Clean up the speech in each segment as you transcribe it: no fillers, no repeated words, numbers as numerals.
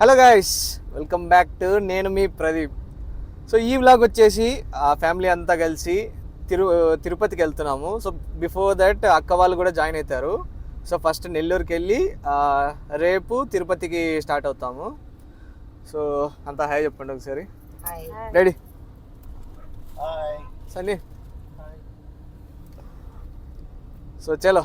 Hello guys, welcome back to నేను మీ Pradeep. So ఈ vlog వచ్చేసి ఆ ఫ్యామిలీ అంతా కలిసి తిరుపతికి వెళ్తున్నాము. సో బిఫోర్ దట్ అక్క వాళ్ళు కూడా జాయిన్ అవుతారు. సో ఫస్ట్ నెల్లూరుకి వెళ్ళి రేపు తిరుపతికి స్టార్ట్ అవుతాము. సో అంతా హాయ్ చెప్పండి ఒకసారి. రెడీ సన్నీ? సో చలో.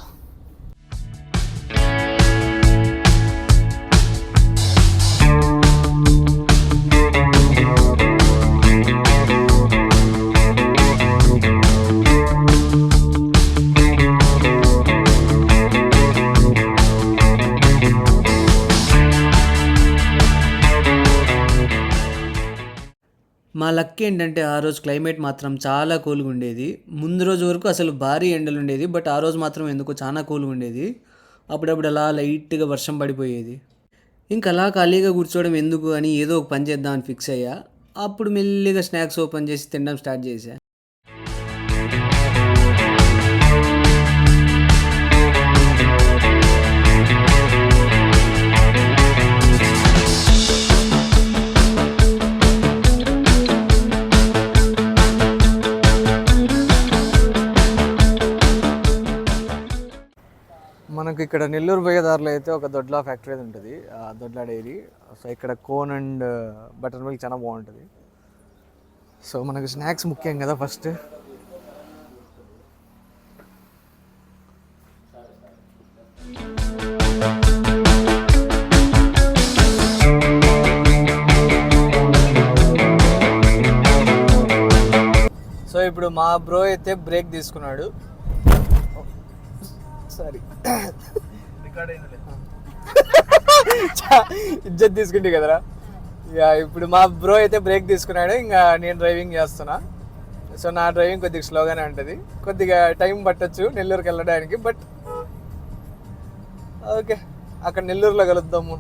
మా లక్ ఏంటంటే ఆ రోజు క్లైమేట్ మాత్రం చాలా కూల్గా ఉండేది. ముందు రోజు వరకు అసలు భారీ ఎండలు ఉండేది, బట్ ఆ రోజు మాత్రం ఎందుకో చాలా కూల్గా ఉండేది. అప్పుడప్పుడు అలా లైట్గా వర్షం పడిపోయేది. ఇంకా అలా ఖాళీగా కూర్చోవడం ఎందుకు అని ఏదో ఒక పని చేద్దామని ఫిక్స్ అయ్యా. అప్పుడు మెల్లిగా స్నాక్స్ ఓపెన్ చేసి తినడం స్టార్ట్ చేశా. మనకు ఇక్కడ నెల్లూరు పోయే దారిలో అయితే ఒక దొడ్లా ఫ్యాక్టరీ అది ఉంటుంది, దొడ్లా డైరీ. సో ఇక్కడ కోన్ అండ్ బటర్ మిల్క్ చాలా బాగుంటుంది. సో మనకు స్నాక్స్ ముఖ్యం కదా ఫస్ట్. సో ఇప్పుడు మా బ్రో అయితే బ్రేక్ తీసుకున్నాడు. సారీ, ఇజ్జత్ తీసుకుంటే కదరా. ఇక ఇప్పుడు మా బ్రో అయితే బ్రేక్ తీసుకున్నాడు, ఇంకా నేను డ్రైవింగ్ చేస్తున్నా. సో నా డ్రైవింగ్ కొద్దిగా స్లోగానే ఉంటుంది, కొద్దిగా టైం పట్టచ్చు నెల్లూరుకి వెళ్ళడానికి. బట్ ఓకే, అక్కడ నెల్లూరులో కలుద్దాము.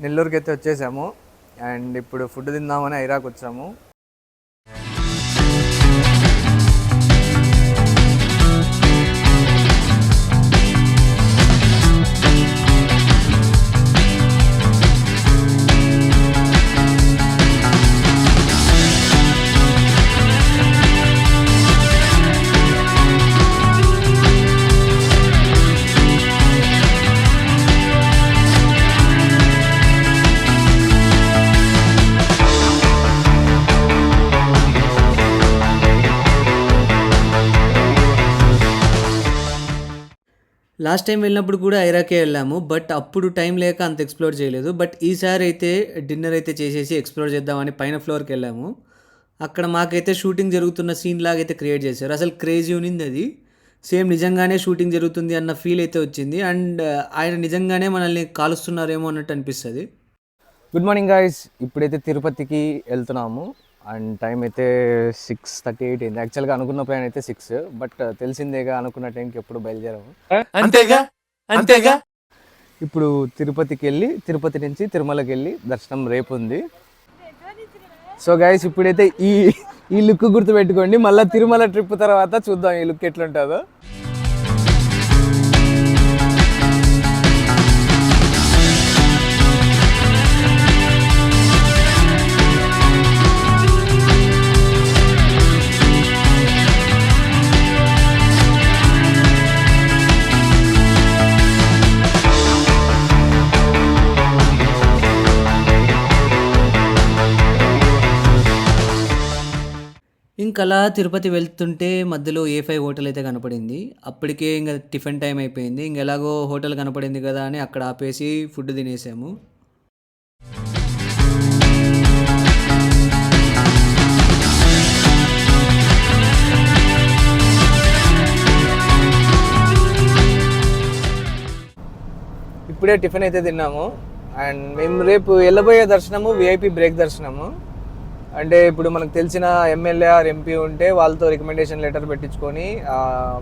నెల్లూరుకి అయితే వచ్చేసాము అండ్ ఇప్పుడు ఫుడ్ తిందామని ఐరాక్ వచ్చాము. లాస్ట్ టైం వెళ్ళినప్పుడు కూడా ఐరాకే వెళ్ళాము, బట్ అప్పుడు టైం లేక అంత ఎక్స్ప్లోర్ చేయలేదు. బట్ ఈసారి అయితే డిన్నర్ అయితే చేసేసి ఎక్స్ప్లోర్ చేద్దామని పైన ఫ్లోర్కి వెళ్ళాము. అక్కడ మాకైతే షూటింగ్ జరుగుతున్న సీన్ లాగా అయితే క్రియేట్ చేశారు. అసలు క్రేజీ ఉన్నింది అది. సేమ్ నిజంగానే షూటింగ్ జరుగుతుంది అన్న ఫీల్ అయితే వచ్చింది. అండ్ ఆయన నిజంగానే మనల్ని కాలుస్తున్నారేమో అన్నట్టు అనిపిస్తుంది. గుడ్ మార్నింగ్ గాయ్స్, ఇప్పుడైతే తిరుపతికి వెళ్తున్నాము అండ్ టైం అయితే 6:38 అయింది. యాక్చువల్గా అనుకున్న ప్లాన్ అయితే 6, బట్ తెలిసిందేగా అనుకున్న టైంకి ఎప్పుడు బయలుదేరాము. అంతేగా ఇప్పుడు తిరుపతికి వెళ్ళి తిరుపతి నుంచి తిరుమలకి వెళ్ళి దర్శనం రేపు ఉంది. సో గైస్ ఇప్పుడైతే ఈ లుక్ గుర్తుపెట్టుకోండి, మళ్ళీ తిరుమల ట్రిప్ తర్వాత చూద్దాం ఈ లుక్ ఎట్లుంటుందో. ఇంకలా తిరుపతి వెళ్తుంటే మధ్యలో A5 హోటల్ అయితే కనపడింది. అప్పటికే ఇంక టిఫిన్ టైం అయిపోయింది. ఎలాగో హోటల్ కనపడింది కదా అని అక్కడ ఆపేసి ఫుడ్ తినేసాము. ఇప్పుడే టిఫిన్ అయితే తిన్నాము. అండ్ మేము రేపు వెళ్ళబోయే దర్శనము VIP బ్రేక్ దర్శనము. అంటే ఇప్పుడు మనకు తెలిసిన ఎమ్మెల్యే ఆర్ MP ఉంటే వాళ్ళతో రికమెండేషన్ లెటర్ పెట్టించుకొని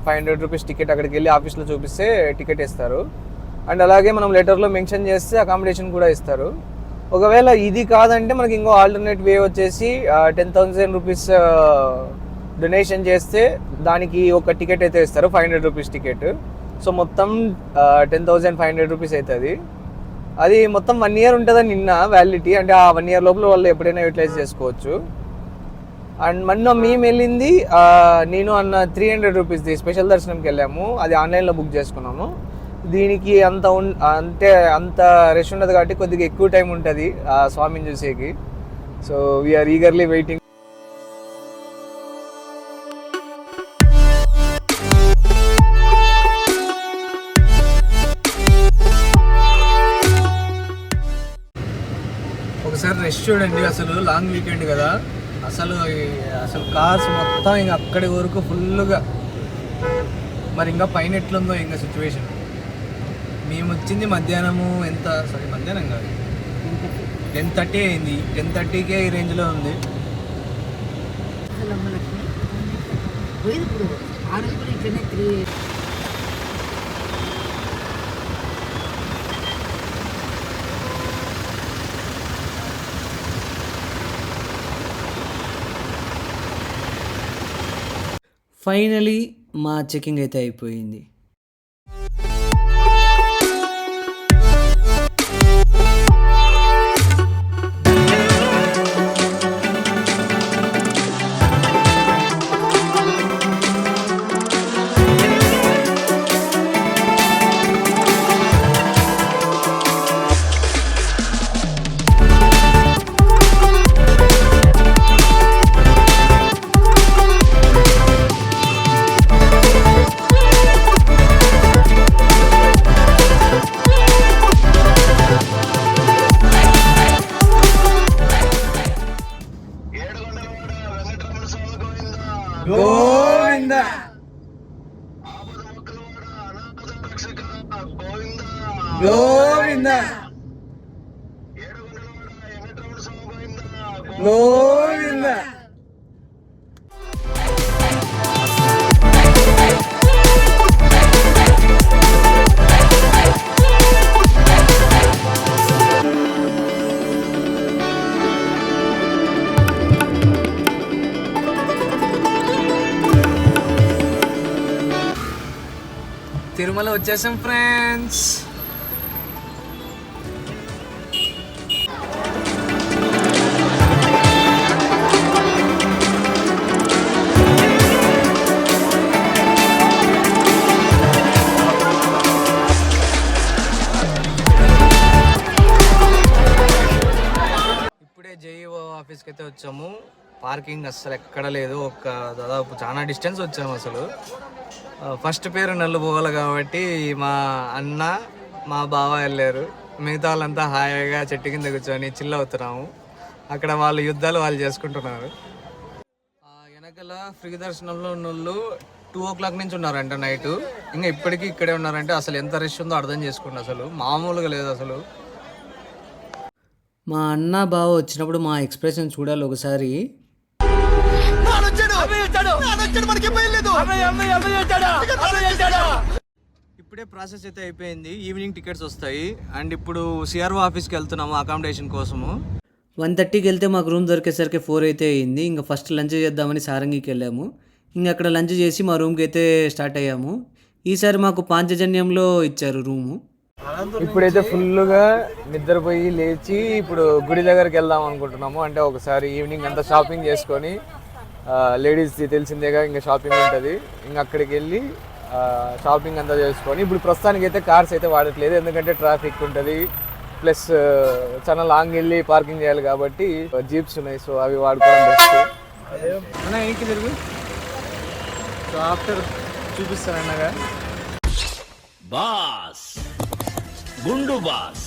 500 రూపీస్ టికెట్ అక్కడికి వెళ్ళి ఆఫీస్లో చూపిస్తే టికెట్ ఇస్తారు. అండ్ అలాగే మనం లెటర్లో మెన్షన్ చేస్తే అకామిడేషన్ కూడా ఇస్తారు. ఒకవేళ ఇది కాదంటే మనకి ఇంకో ఆల్టర్నేట్ వే వచ్చేసి 10,000 రూపీస్ డొనేషన్ చేస్తే దానికి ఒక టికెట్ అయితే ఇస్తారు, 500 రూపీస్ టికెట్. సో మొత్తం 10,500 రూపీస్ అవుతుంది. అది మొత్తం 1 ఇయర్ ఉంటుందని నిన్న వ్యాలిడిటీ. అంటే ఆ 1 ఇయర్ లోపల వాళ్ళు ఎప్పుడైనా యూటిలైజ్ చేసుకోవచ్చు. అండ్ మొన్న మేము వెళ్ళింది నేను అన్న 300 రూపీస్ది స్పెషల్ దర్శనంకి వెళ్ళాము. అది ఆన్లైన్లో బుక్ చేసుకున్నాము. దీనికి అంటే అంత రష్ ఉండదు కాబట్టి కొద్దిగా ఎక్కువ టైం ఉంటుంది స్వామిని చూసేకి. So we are eagerly waiting. ఒకసారి రష్ చూడండి, అసలు లాంగ్ వీకెండ్ కదా, అసలు కార్స్ మొత్తం ఇంకా అక్కడి వరకు ఫుల్గా. మరి ఇంకా పైన ఎట్లుందో ఇంకా సిచ్యువేషన్. మేము వచ్చింది మధ్యాహ్నం మధ్యాహ్నం కాదు 10:30 అయింది. 10:30కే ఈ రేంజ్లో ఉంది. ఫైనలీ మా చెకింగ్ అయితే అయిపోయింది. గోవిందా గోవిందా గోవిందా. తిరుమల వచ్చేసాం ఫ్రెండ్స్. ఇప్పుడే JEO ఆఫీస్కి అయితే వచ్చాము. పార్కింగ్ అస్సలు ఎక్కడ లేదు. దాదాపు చాలా డిస్టెన్స్ వచ్చాము. అసలు ఫస్ట్ పేరు నల్లు పోవాలి కాబట్టి మా అన్న మా బావ వెళ్ళారు. మిగతా వాళ్ళంతా హాయిగా చెట్టు కింద కూర్చొని చిల్ అవుతున్నాము. అక్కడ వాళ్ళ యుద్ధాలు వాళ్ళు చేసుకుంటున్నారు. వెనకల ఫ్రీ దర్శనంలో ఉన్న వాళ్ళు 2 o'clock నుంచి ఉన్నారంట నైట్. ఇంకా ఇప్పటికీ ఇక్కడే ఉన్నారంటే అసలు ఎంత రష్ ఉందో అర్థం చేసుకోండి. అసలు మామూలుగా లేదు అసలు. మా అన్న బావ వచ్చినప్పుడు మా ఎక్స్ప్రెషన్ చూడాలి ఒకసారి. ఇప్పుడే ప్రాసెస్ అయితే అయిపోయింది. ఈవినింగ్ టికెట్స్ వస్తాయి. అండ్ ఇప్పుడు CRO ఆఫీస్కి వెళ్తున్నాము అకామిడేషన్ కోసము. 1:30కి వెళ్తే మాకు రూమ్ దొరికేసరికి 4 అయితే అయింది. ఇంకా ఫస్ట్ లంచ్ చేద్దామని సారంగికి వెళ్ళాము. ఇంకా అక్కడ లంచ్ చేసి మా రూమ్కి అయితే స్టార్ట్ అయ్యాము. ఈసారి మాకు పాంచజన్యంలో ఇచ్చారు రూము. ఇప్పుడైతే ఫుల్గా నిద్రపోయి లేచి ఇప్పుడు గుడి దగ్గరికి వెళ్దాం అనుకుంటున్నాము. అంటే ఒకసారి ఈవినింగ్ అంతా షాపింగ్ చేసుకొని, లేడీస్ది తెలిసిందేగా ఇంకా షాపింగ్ ఉంటుంది. ఇంకా అక్కడికి వెళ్ళి షాపింగ్ అంతా చేసుకొని ఇప్పుడు ప్రస్తుతానికి అయితే కార్స్ అయితే వాడట్లేదు. ఎందుకంటే ట్రాఫిక్ ఉంటుంది, ప్లస్ చాలా లాంగ్ వెళ్ళి పార్కింగ్ చేయాలి కాబట్టి జీప్స్ ఉన్నాయి. సో అవి వాడుకోవడం బెస్ట్. అన్న ఏంటి తిరుగు. సో ఆఫ్టర్ చూపిస్తాను అన్నగా. బాస్ గుండు బాస్.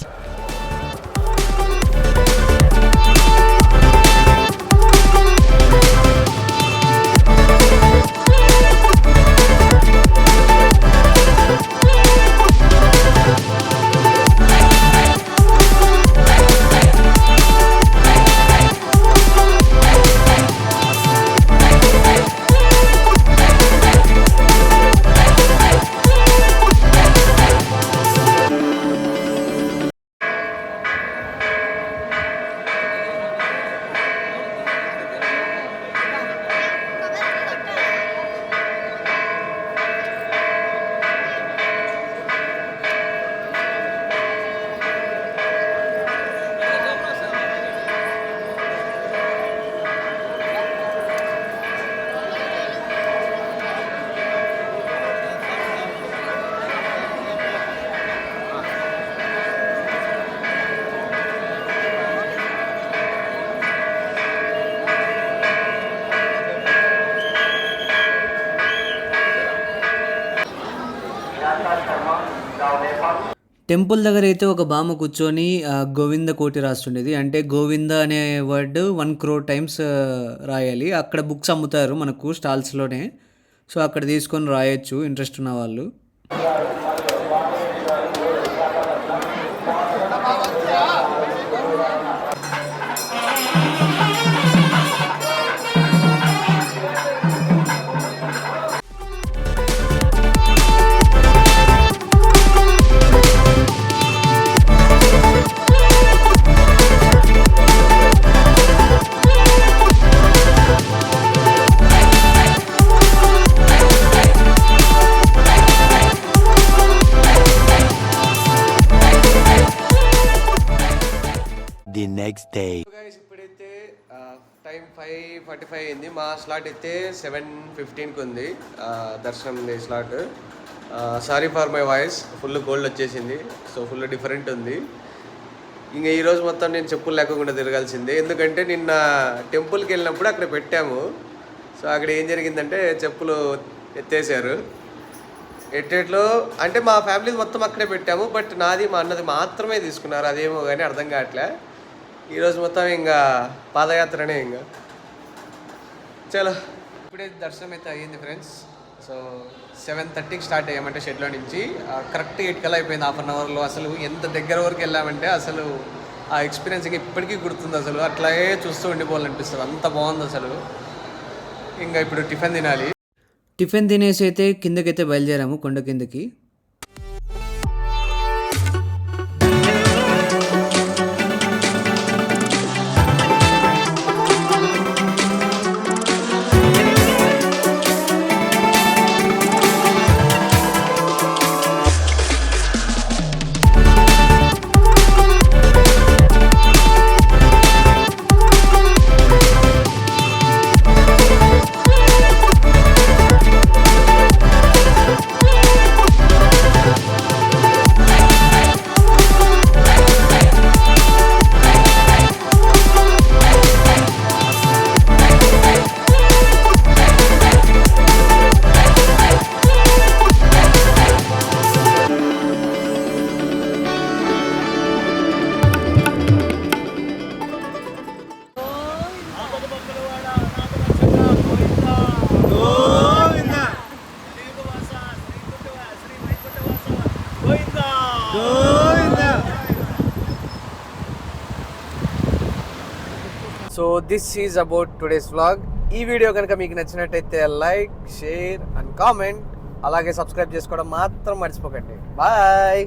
టెంపుల్ దగ్గర అయితే ఒక బామ్మ కూర్చొని గోవింద కోటి రాస్తుండేది. అంటే గోవింద అనే వర్డ్ 1 crore టైమ్స్ రాయాలి. అక్కడ బుక్స్ అమ్ముతారు మనకు స్టాల్స్‌లోనే. సో అక్కడ తీసుకొని రాయొచ్చు ఇంట్రెస్ట్ ఉన్న వాళ్ళు. The next day. గైస్ ఇప్పుడైతే టైం 5:45 అయింది. మా స్లాట్ అయితే 7:15కి ఉంది దర్శనం slot. Sorry for my voice, full cold వచ్చేసింది. సో ఫుల్ డిఫరెంట్ ఉంది. ఇంకా ఈరోజు మొత్తం నేను చెప్పులు లేకుండా తిరగాల్సిందే. ఎందుకంటే నిన్న టెంపుల్కి వెళ్ళినప్పుడు అక్కడ పెట్టాము. సో అక్కడ ఏం జరిగిందంటే చెప్పులు ఎత్తేసారు. ఎట్టేట్లో అంటే మా ఫ్యామిలీ మొత్తం అక్కడే పెట్టాము. బట్ నాది మా అన్నది మాత్రమే తీసుకున్నారు. అదేమో కానీ అర్థం కావట్లే. ఈరోజు మొత్తం ఇంకా పాదయాత్రనే ఇంకా. చలో ఇప్పుడే దర్శనం అయితే అయ్యింది ఫ్రెండ్స్. సో 7:30కి స్టార్ట్ అయ్యామంటే షెడ్లో నుంచి కరెక్ట్ 8 కల్లా అయిపోయింది. 1/2 అవర్లో. అసలు ఎంత దగ్గర వరకు వెళ్ళామంటే అసలు ఆ ఎక్స్పీరియన్స్ ఇంకా ఇప్పటికీ గుర్తుంది. అసలు అట్లాగే చూస్తూ ఉండిపోవాలనిపిస్తుంది, అంత బాగుంది అసలు. ఇంకా ఇప్పుడు టిఫిన్ తినాలి. టిఫిన్ తినేసి అయితే కిందకైతే బయలుదేరాము, కొండ కిందకి. So this is about today's vlog. ఈ వీడియో కనుక మీకు నచ్చినట్టయితే లైక్, షేర్ అండ్ కామెంట్. అలాగే సబ్స్క్రైబ్ చేసుకోవడం మాత్రం మర్చిపోకండి. బాయ్.